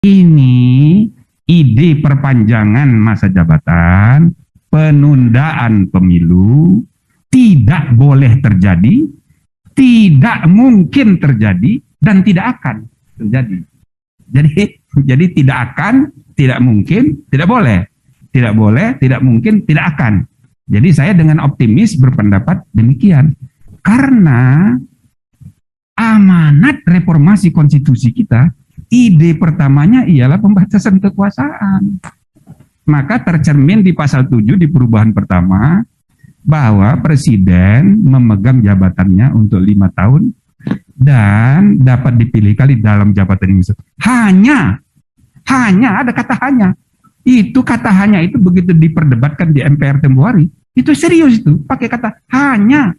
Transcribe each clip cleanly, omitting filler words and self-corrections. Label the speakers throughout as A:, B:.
A: Ini ide perpanjangan masa jabatan, penundaan pemilu tidak boleh terjadi, tidak mungkin terjadi, dan tidak akan terjadi. Jadi tidak akan, tidak mungkin, tidak boleh. Tidak boleh, tidak mungkin, tidak akan. Jadi saya dengan optimis berpendapat demikian. Karena amanat reformasi konstitusi kita, ide pertamanya ialah pembatasan kekuasaan. Maka tercermin di pasal 7 di perubahan pertama, bahwa presiden memegang jabatannya untuk 5 tahun dan dapat dipilih kali dalam jabatan ini. Hanya ada kata hanya. Itu kata hanya itu begitu diperdebatkan di MPR tempoh hari, itu serius itu, pakai kata hanya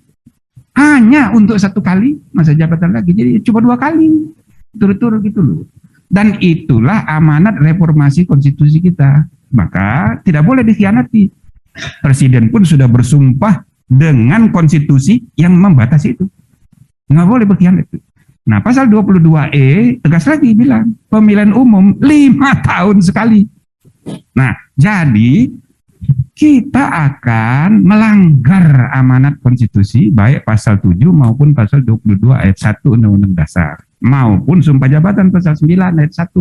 A: untuk 1 kali masa jabatan lagi, jadi cuma 2 kali turut-turut gitu loh. Dan itulah amanat reformasi konstitusi kita, maka tidak boleh dikhianati. Presiden pun sudah bersumpah dengan konstitusi yang membatasi itu, nggak boleh berkhianat itu. Nah, pasal 22E tegas lagi bilang pemilihan umum 5 tahun sekali. Nah, jadi kita akan melanggar amanat konstitusi baik pasal 7 maupun pasal 22 ayat 1 Undang-Undang Dasar maupun Sumpah Jabatan pasal 9 ayat 1.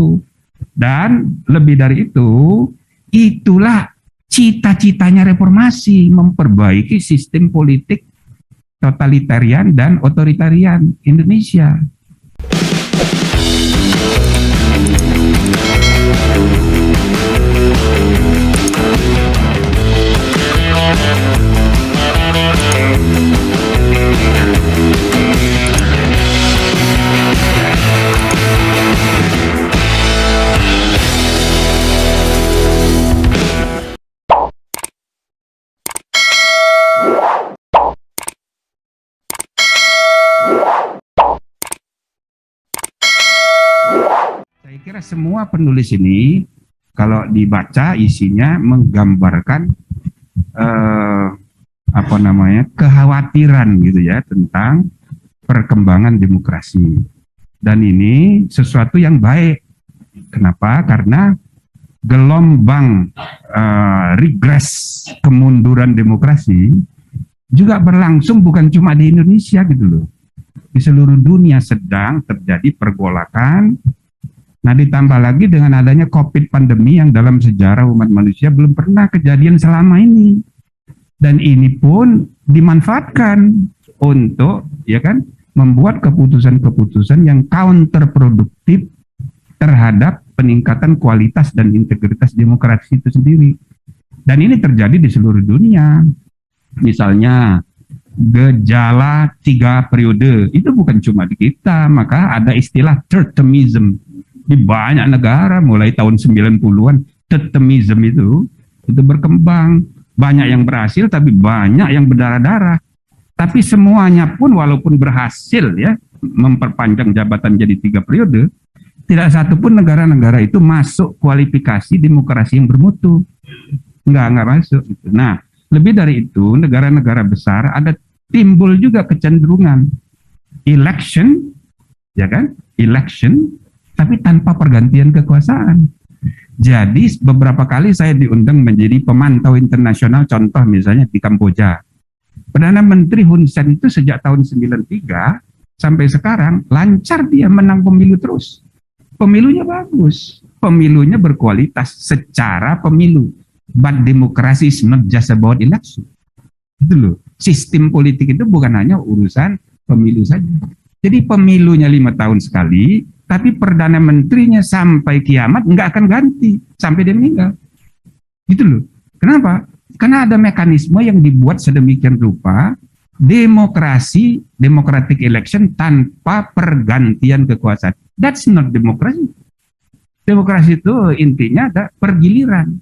A: Dan lebih dari itu, itulah cita-citanya reformasi, memperbaiki sistem politik totalitarian dan otoritarian Indonesia. Saya kira semua penulis ini kalau dibaca isinya menggambarkan kekhawatiran gitu ya tentang perkembangan demokrasi. Dan ini sesuatu yang baik. Kenapa? Karena gelombang regres kemunduran demokrasi juga berlangsung bukan cuma di Indonesia gitu loh. Di seluruh dunia sedang terjadi pergolakan. Nah, ditambah lagi dengan adanya COVID pandemi yang dalam sejarah umat manusia belum pernah kejadian selama ini. Dan ini pun dimanfaatkan untuk membuat keputusan-keputusan yang counterproduktif terhadap peningkatan kualitas dan integritas demokrasi itu sendiri. Dan ini terjadi di seluruh dunia. Misalnya gejala 3 periode itu bukan cuma di kita, maka ada istilah third termism. Di banyak negara mulai tahun 90-an termism itu berkembang. Banyak yang berhasil tapi banyak yang berdarah-darah. Tapi semuanya pun walaupun berhasil ya memperpanjang jabatan jadi 3 periode, tidak satu pun negara-negara itu masuk kualifikasi demokrasi yang bermutu. Enggak masuk. Nah, lebih dari itu negara-negara besar ada timbul juga kecenderungan election, ya kan? Election tapi tanpa pergantian kekuasaan. Jadi beberapa kali saya diundang menjadi pemantau internasional, contoh misalnya di Kamboja. Perdana Menteri Hun Sen itu sejak tahun 93 sampai sekarang lancar dia menang pemilu terus. Pemilunya bagus, pemilunya berkualitas secara pemilu. But democracy is not just about election. Itu loh, sistem politik itu bukan hanya urusan pemilu saja. Jadi pemilunya 5 tahun sekali, tapi Perdana Menterinya sampai kiamat nggak akan ganti, sampai dia meninggal. Gitu loh. Kenapa? Karena ada mekanisme yang dibuat sedemikian rupa, demokrasi, democratic election tanpa pergantian kekuasaan. That's not democracy. Demokrasi itu intinya ada pergiliran.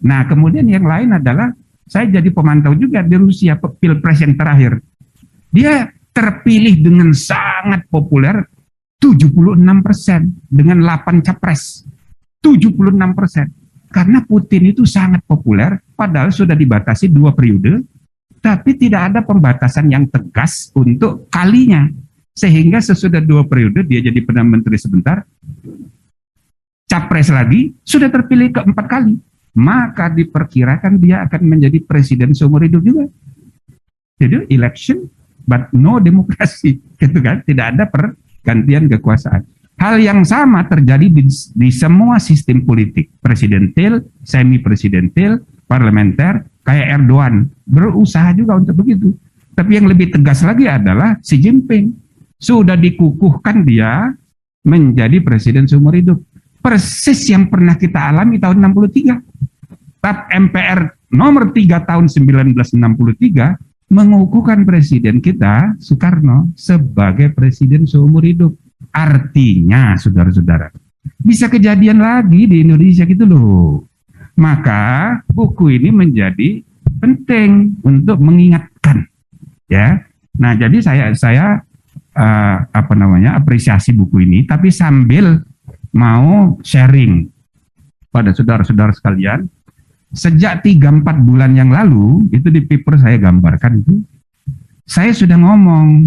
A: Nah, kemudian yang lain adalah, saya jadi pemantau juga di Rusia, pilpres yang terakhir. Dia terpilih dengan sangat populer, 76% dengan 8 capres. 76%. Karena Putin itu sangat populer, padahal sudah dibatasi 2 periode, tapi tidak ada pembatasan yang tegas untuk kalinya. Sehingga sesudah 2 periode dia jadi Perdana Menteri sebentar, capres lagi, sudah terpilih keempat kali. Maka diperkirakan dia akan menjadi presiden seumur hidup juga. Jadi election, but no demokrasi, gitu kan? Tidak ada pergantian kekuasaan. Hal yang sama terjadi di semua sistem politik, presidentil, semi-presidentil, parlementer, kayak Erdogan, berusaha juga untuk begitu. Tapi yang lebih tegas lagi adalah Xi Jinping. Sudah dikukuhkan dia menjadi presiden seumur hidup. Persis yang pernah kita alami tahun 63. TAP MPR nomor 3 tahun 1963 mengukuhkan presiden kita, Soekarno, sebagai presiden seumur hidup. Artinya, saudara-saudara, bisa kejadian lagi di Indonesia gitu loh. Maka buku ini menjadi penting untuk mengingatkan, ya. Nah, jadi saya apresiasi buku ini, tapi sambil mau sharing pada saudara-saudara sekalian. Sejak 3-4 bulan yang lalu, itu di paper saya gambarkan itu, saya sudah ngomong,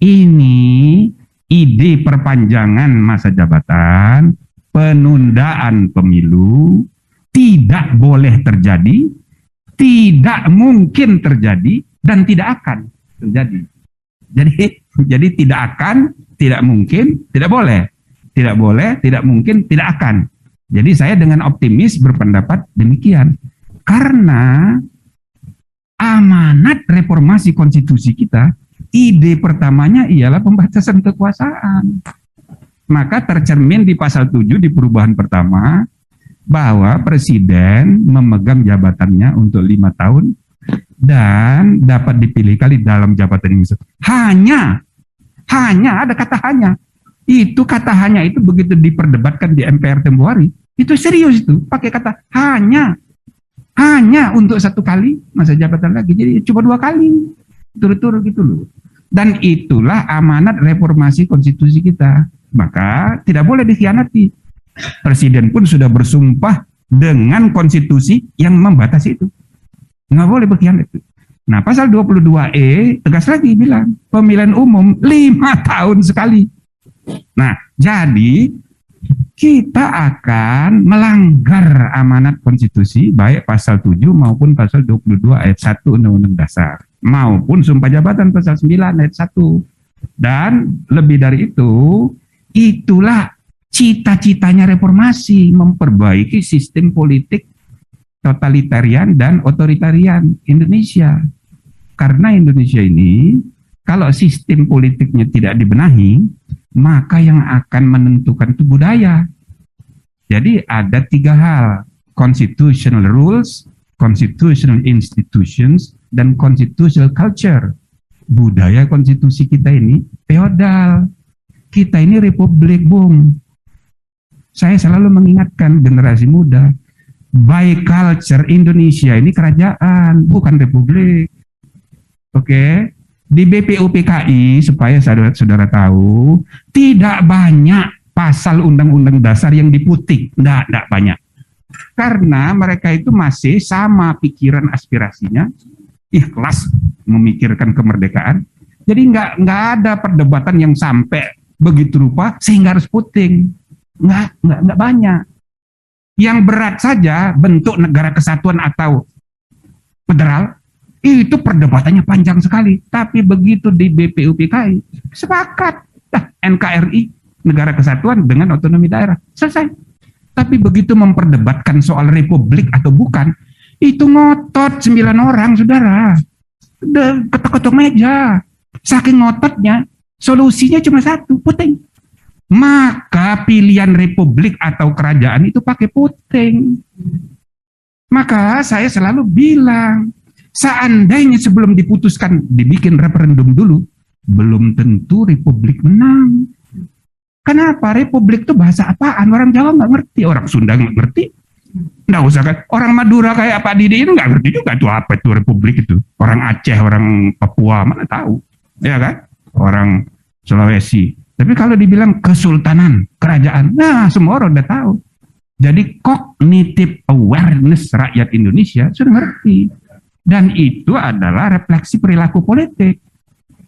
A: ini ide perpanjangan masa jabatan, penundaan pemilu, tidak boleh terjadi, tidak mungkin terjadi, dan tidak akan terjadi. Jadi tidak akan, tidak mungkin, tidak boleh, tidak mungkin, tidak akan. Jadi saya dengan optimis berpendapat demikian. Karena amanat reformasi konstitusi kita, ide pertamanya ialah pembatasan kekuasaan. Maka tercermin di pasal 7 di perubahan pertama, bahwa presiden memegang jabatannya untuk 5 tahun, dan dapat dipilih kali dalam jabatan ini. Hanya ada kata hanya. Itu kata hanya itu begitu diperdebatkan di MPR tempo hari, itu serius itu, pakai kata hanya untuk 1 kali masa jabatan lagi, jadi cuma 2 kali, turut-turut gitu loh. Dan itulah amanat reformasi konstitusi kita, maka tidak boleh dikhianati. Presiden pun sudah bersumpah dengan konstitusi yang membatasi itu, nggak boleh berkhianat. Nah, pasal 22E tegas lagi bilang, pemilihan umum 5 tahun sekali. Nah, jadi kita akan melanggar amanat konstitusi baik pasal 7 maupun pasal 22 ayat 1 Undang-Undang Dasar maupun Sumpah Jabatan pasal 9 ayat 1. Dan lebih dari itu, itulah cita-citanya reformasi, memperbaiki sistem politik totalitarian dan otoritarian Indonesia. Karena Indonesia ini kalau sistem politiknya tidak dibenahi, maka yang akan menentukan itu budaya. Jadi ada 3 hal, constitutional rules, constitutional institutions, dan constitutional culture. Budaya konstitusi kita ini feodal. Kita ini republik, Bung. Saya selalu mengingatkan generasi muda, by culture Indonesia ini kerajaan, bukan republik. Oke? Di BPUPKI, supaya saudara tahu, tidak banyak pasal undang-undang dasar yang diputik, tidak banyak. Karena mereka itu masih sama pikiran aspirasinya, ikhlas memikirkan kemerdekaan. Jadi nggak ada perdebatan yang sampai begitu rupa sehingga harus puting. Nggak banyak. Yang berat saja bentuk negara kesatuan atau federal, itu perdebatannya panjang sekali. Tapi begitu di BPUPKI, sepakat. NKRI, negara kesatuan dengan otonomi daerah. Selesai. Tapi begitu memperdebatkan soal republik atau bukan, itu ngotot 9 orang, saudara. Ketok-ketok meja. Saking ngototnya, solusinya cuma 1, puting. Maka pilihan republik atau kerajaan itu pakai puting. Maka saya selalu bilang, seandainya sebelum diputuskan dibikin referendum dulu, belum tentu republik menang. Kenapa? Republik itu bahasa apaan? Orang Jawa nggak ngerti, orang Sunda nggak ngerti. Nggak usah kan? Orang Madura kayak Pak Didi itu nggak ngerti juga tuh apa itu republik itu. Orang Aceh, orang Papua mana tahu, ya kan? Orang Sulawesi. Tapi kalau dibilang kesultanan, kerajaan, nah semua orang udah tahu. Jadi cognitive awareness rakyat Indonesia sudah ngerti. Dan itu adalah refleksi perilaku politik.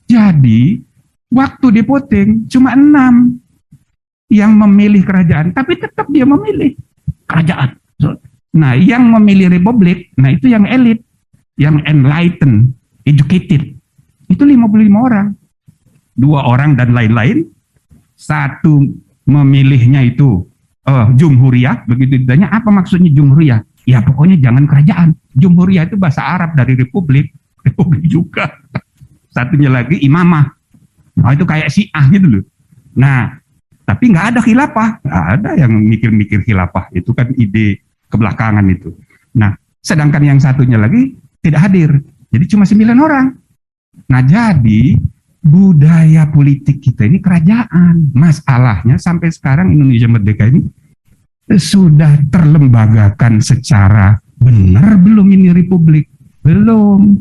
A: Jadi waktu di voting cuma 6. yang memilih kerajaan, tapi tetap dia memilih kerajaan. Nah, yang memilih republik, nah itu yang elit, yang enlightened, educated. Itu 55 orang. 2 orang dan lain-lain. Satu memilihnya itu jumhuriyah, begitu ditanya apa maksudnya jumhuriyah? Ya pokoknya jangan kerajaan. Jumhuriyah itu bahasa Arab dari republik, republik juga. Satunya lagi imamah. Nah, itu kayak Syiah gitu loh. Nah, tapi nggak ada khilafah, nggak ada yang mikir-mikir khilafah. Itu kan ide kebelakangan itu. Nah, sedangkan yang satunya lagi tidak hadir. Jadi cuma 9 orang. Nah, jadi budaya politik kita ini kerajaan. Masalahnya sampai sekarang Indonesia Merdeka ini sudah terlembagakan secara benar belum ini republik? Belum.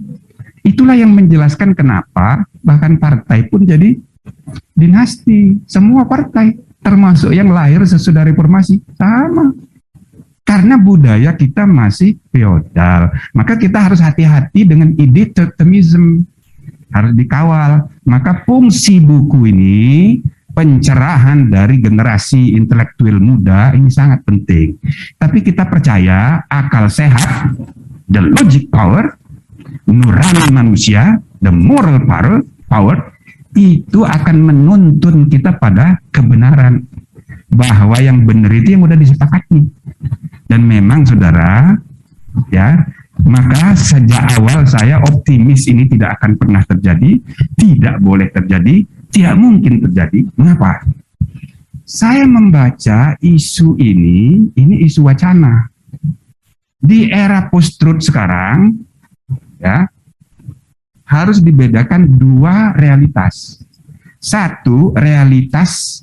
A: Itulah yang menjelaskan kenapa bahkan partai pun jadi dinasti. Semua partai, termasuk yang lahir sesudah reformasi, sama. Karena budaya kita masih feodal. Maka kita harus hati-hati dengan ide totemism. Harus dikawal. Maka fungsi buku ini, pencerahan dari generasi intelektual muda, ini sangat penting. Tapi kita percaya akal sehat, the logic power, nurani manusia, the moral power, itu akan menuntun kita pada kebenaran. Bahwa yang benar itu yang udah disepakati. Dan memang saudara, ya, maka sejak awal saya optimis ini tidak akan pernah terjadi, tidak boleh terjadi, tidak mungkin terjadi. Mengapa? Saya membaca isu ini isu wacana. Di era post-truth sekarang, ya, harus dibedakan 2 realitas. Satu, realitas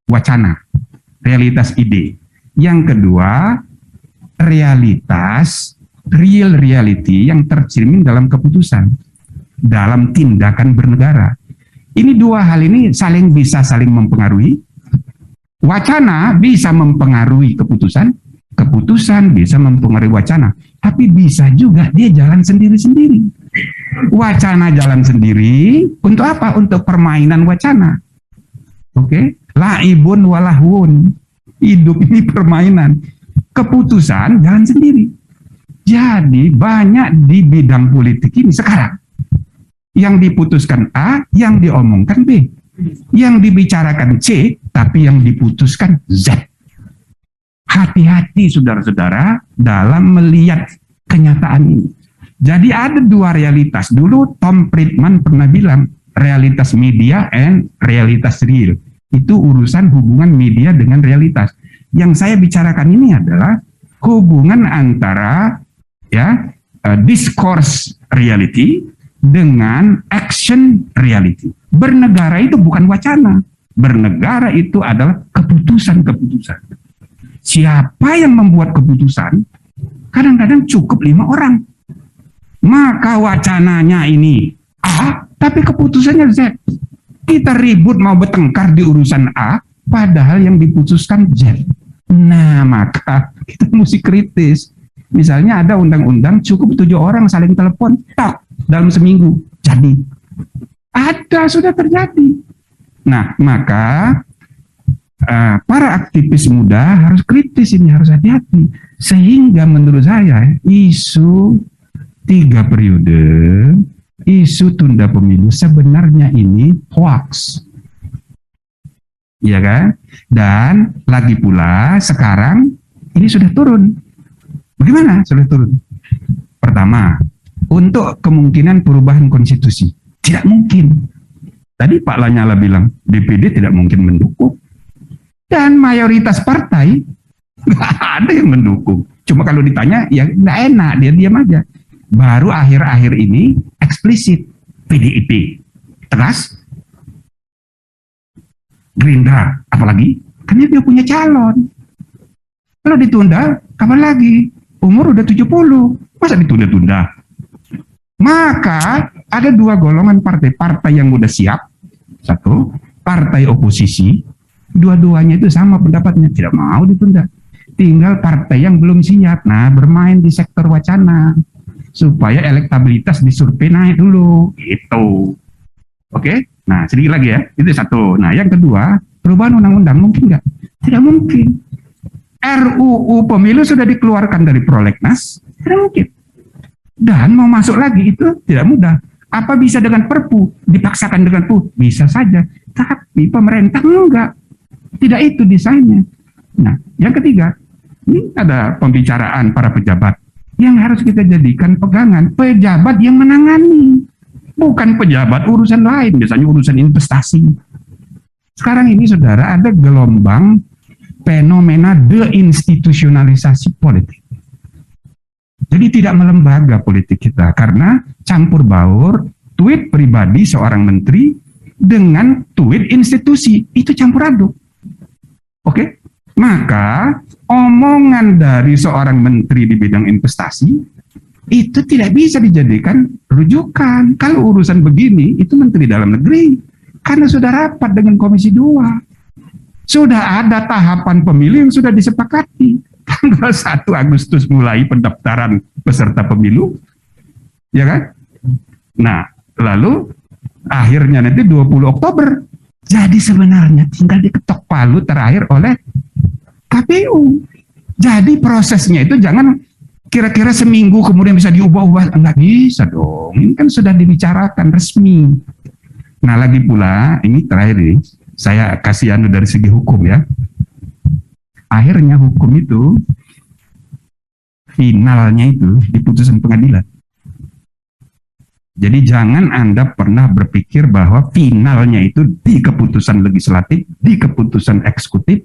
A: wacana, realitas ide. Yang kedua, realitas real reality yang tercermin dalam keputusan, dalam tindakan bernegara. Ini 2 hal ini bisa saling mempengaruhi. Wacana bisa mempengaruhi keputusan, keputusan bisa mempengaruhi wacana, tapi bisa juga dia jalan sendiri-sendiri. Wacana jalan sendiri untuk apa? Untuk permainan wacana. Oke, laibun walahwun. Hidup ini permainan. Keputusan jalan sendiri. Jadi banyak di bidang politik ini sekarang yang diputuskan A, yang diomongkan B, yang dibicarakan C, tapi yang diputuskan Z. Hati-hati saudara-saudara dalam melihat kenyataan ini. Jadi ada 2 realitas. Dulu Tom Friedman pernah bilang realitas media and realitas real. Itu urusan hubungan media dengan realitas. Yang saya bicarakan ini adalah hubungan antara discourse reality dengan action reality. Bernegara itu bukan wacana. Bernegara itu adalah keputusan-keputusan. Siapa yang membuat keputusan? Kadang-kadang cukup 5 orang. Maka wacananya ini A, tapi keputusannya Z. Kita ribut mau bertengkar di urusan A, padahal yang diputuskan Z. Nah, maka kita mesti kritis. Misalnya ada undang-undang cukup 7 orang saling telepon, tak, dalam seminggu. Jadi, ada, sudah terjadi. Nah, maka para aktivis muda harus kritis ini, harus hati-hati. Sehingga menurut saya, isu 3 periode, isu tunda pemilu sebenarnya ini hoax. Iya kan? Dan lagi pula sekarang ini sudah turun. Bagaimana sudah turun? Pertama, untuk kemungkinan perubahan konstitusi. Tidak mungkin. Tadi Pak Lanyala bilang, DPD tidak mungkin mendukung. Dan mayoritas partai, nggak ada yang mendukung. Cuma kalau ditanya, ya nggak enak, dia diam aja. Baru akhir-akhir ini eksplisit PDIP tegas, Gerindra apalagi karena dia punya calon. Kalau ditunda kapan lagi? Umur udah 70, masa ditunda-tunda? Maka ada 2 golongan partai yang udah siap, satu partai oposisi, dua-duanya itu sama pendapatnya, tidak mau ditunda. Tinggal partai yang belum siap, nah bermain di sektor wacana supaya elektabilitas di survei naik dulu, gitu. Oke, nah sedikit lagi ya, itu satu. Nah yang kedua, perubahan undang-undang, mungkin nggak? Tidak mungkin. RUU pemilu sudah dikeluarkan dari prolegnas, tidak mungkin. Dan mau masuk lagi itu tidak mudah. Apa bisa dengan perpu? Dipaksakan dengan perpu? Bisa saja. Tapi pemerintah enggak. Tidak itu desainnya. Nah, yang ketiga, ini ada pembicaraan para pejabat yang harus kita jadikan pegangan. Pejabat yang menangani, bukan pejabat urusan lain, biasanya urusan investasi. Sekarang ini saudara, ada gelombang fenomena deinstitusionalisasi politik. Jadi tidak melembaga politik kita, karena campur baur tweet pribadi seorang menteri dengan tweet institusi, itu campur aduk. Oke? Maka omongan dari seorang menteri di bidang investasi itu tidak bisa dijadikan rujukan. Kalau urusan begini, itu Menteri Dalam Negeri. Karena sudah rapat dengan Komisi 2. Sudah ada tahapan pemilu yang sudah disepakati. Tanggal 1 Agustus mulai pendaftaran peserta pemilu. Ya kan? Nah, lalu akhirnya nanti 20 Oktober. Jadi sebenarnya tinggal diketok palu terakhir oleh KPU. Jadi prosesnya itu jangan kira-kira seminggu kemudian bisa diubah-ubah. Enggak bisa dong. Ini kan sudah dibicarakan resmi. Nah, lagi pula, ini terakhir ini, saya kasih dari segi hukum ya. Akhirnya hukum itu, finalnya itu di putusan pengadilan. Jadi jangan Anda pernah berpikir bahwa finalnya itu di keputusan legislatif, di keputusan eksekutif,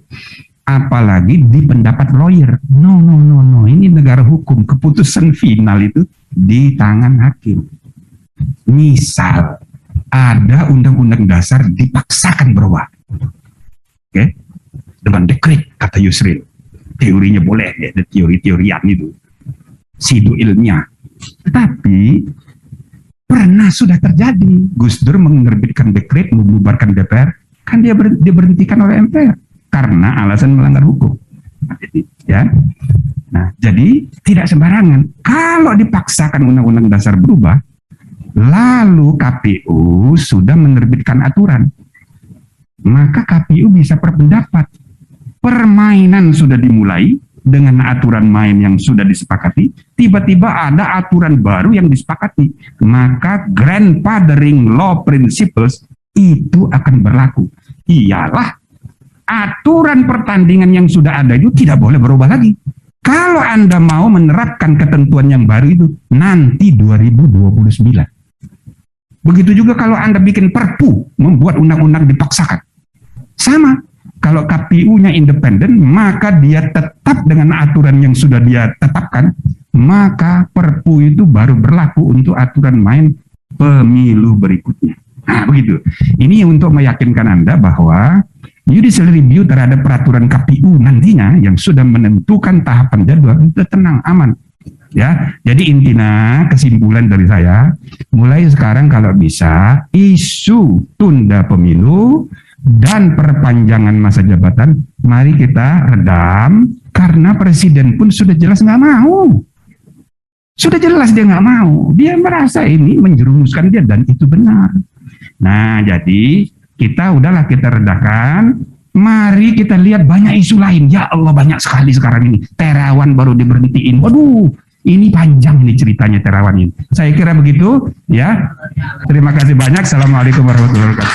A: apalagi di pendapat lawyer. No. Ini negara hukum. Keputusan final itu di tangan hakim. Misal ada undang-undang dasar dipaksakan berubah. Oke? Dengan dekret, kata Yusril. Teorinya boleh, ya, teori-teorian itu. Sidu ilmiah. Tetapi pernah sudah terjadi. Gus Dur menerbitkan dekret membubarkan DPR, kan dia diberhentikan oleh MPR karena alasan melanggar hukum. Ya. Nah, jadi tidak sembarangan. Kalau dipaksakan undang-undang dasar berubah, lalu KPU sudah menerbitkan aturan, maka KPU bisa berpendapat. Permainan sudah dimulai dengan aturan main yang sudah disepakati, tiba-tiba ada aturan baru yang disepakati, maka grandfathering law principles itu akan berlaku. Iyalah, aturan pertandingan yang sudah ada itu tidak boleh berubah lagi. Kalau Anda mau menerapkan ketentuan yang baru itu nanti 2029. Begitu juga kalau Anda bikin perpu, membuat undang-undang dipaksakan. Sama. Kalau KPU-nya independen, maka dia tetap dengan aturan yang sudah dia tetapkan, maka perpu itu baru berlaku untuk aturan main pemilu berikutnya. Nah, begitu. Ini untuk meyakinkan Anda bahwa judicial review terhadap peraturan KPU nantinya yang sudah menentukan tahapan jadwal itu tenang, aman. Ya, jadi intinya kesimpulan dari saya, mulai sekarang kalau bisa isu tunda pemilu dan perpanjangan masa jabatan, mari kita redam, karena presiden pun sudah jelas nggak mau. Sudah jelas dia nggak mau. Dia merasa ini menjerumuskan dia dan itu benar. Nah, jadi kita redakan. Mari kita lihat banyak isu lain. Ya Allah, banyak sekali sekarang ini. Terawan baru diberhentiin. Waduh, ini panjang nih ceritanya Terawan ini. Saya kira begitu ya. Terima kasih banyak. Assalamualaikum warahmatullahi wabarakatuh.